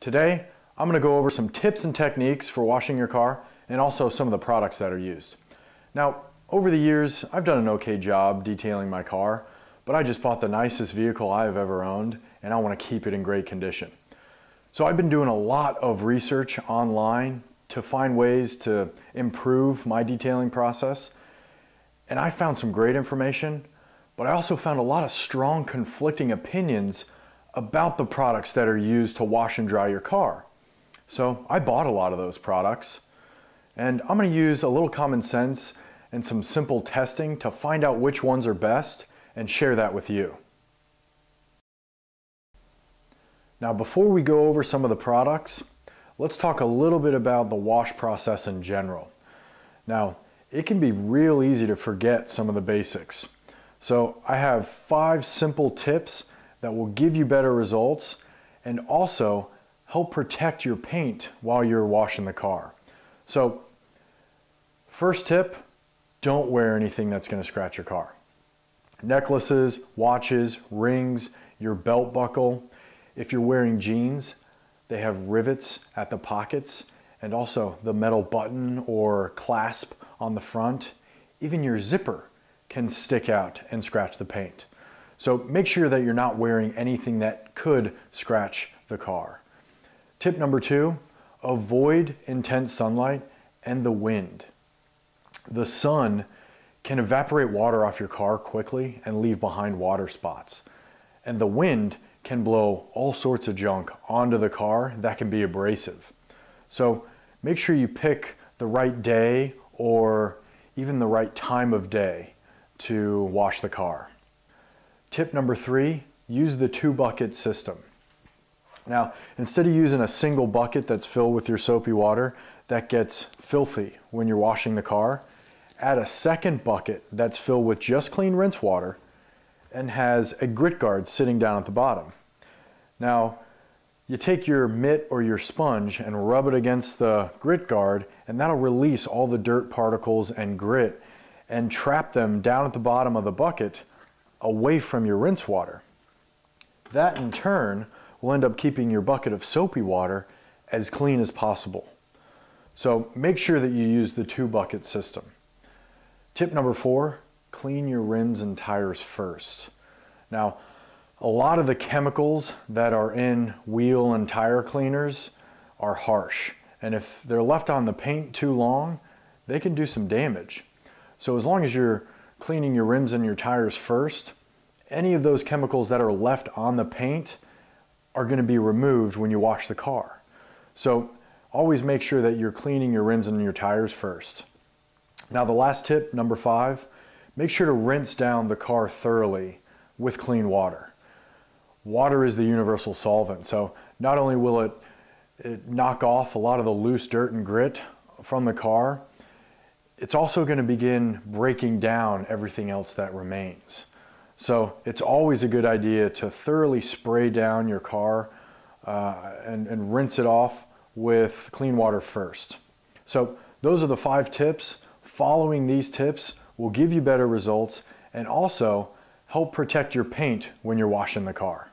Today, I'm going to go over some tips and techniques for washing your car and also some of the products that are used. Now, over the years, I've done an okay job detailing my car, but I just bought the nicest vehicle I've ever owned and I want to keep it in great condition. So I've been doing a lot of research online to find ways to improve my detailing process, and I found some great information, but I also found a lot of strong conflicting opinions about the products that are used to wash and dry your car. So I bought a lot of those products, and I'm going to use a little common sense and some simple testing to find out which ones are best and share that with you. Now, before we go over some of the products, let's talk a little bit about the wash process in general. Now, it can be real easy to forget some of the basics. So I have 5 simple tips that will give you better results and also help protect your paint while you're washing the car. So, first tip, don't wear anything that's going to scratch your car. Necklaces, watches, rings, your belt buckle. If you're wearing jeans, they have rivets at the pockets and also the metal button or clasp on the front. Even your zipper can stick out and scratch the paint. So make sure that you're not wearing anything that could scratch the car. Tip number 2, avoid intense sunlight and the wind. The sun can evaporate water off your car quickly and leave behind water spots. And the wind can blow all sorts of junk onto the car that can be abrasive. So make sure you pick the right day or even the right time of day to wash the car. Tip number 3, use the 2-bucket system. Now, instead of using a single bucket that's filled with your soapy water that gets filthy when you're washing the car, add a second bucket that's filled with just clean rinse water and has a grit guard sitting down at the bottom. Now, you take your mitt or your sponge and rub it against the grit guard, and that'll release all the dirt particles and grit and trap them down at the bottom of the bucket away from your rinse water. That in turn will end up keeping your bucket of soapy water as clean as possible. So make sure that you use the 2-bucket system. Tip number 4, clean your rims and tires first. Now, a lot of the chemicals that are in wheel and tire cleaners are harsh, and if they're left on the paint too long, they can do some damage. So as long as you're cleaning your rims and your tires first, any of those chemicals that are left on the paint are going to be removed when you wash the car. So always make sure that you're cleaning your rims and your tires first. Now the last tip, number 5, make sure to rinse down the car thoroughly with clean water. Water is the universal solvent, so not only will it knock off a lot of the loose dirt and grit from the car, it's also going to begin breaking down everything else that remains. So it's always a good idea to thoroughly spray down your car and rinse it off with clean water first. So those are the 5 tips. Following these tips will give you better results and also help protect your paint when you're washing the car.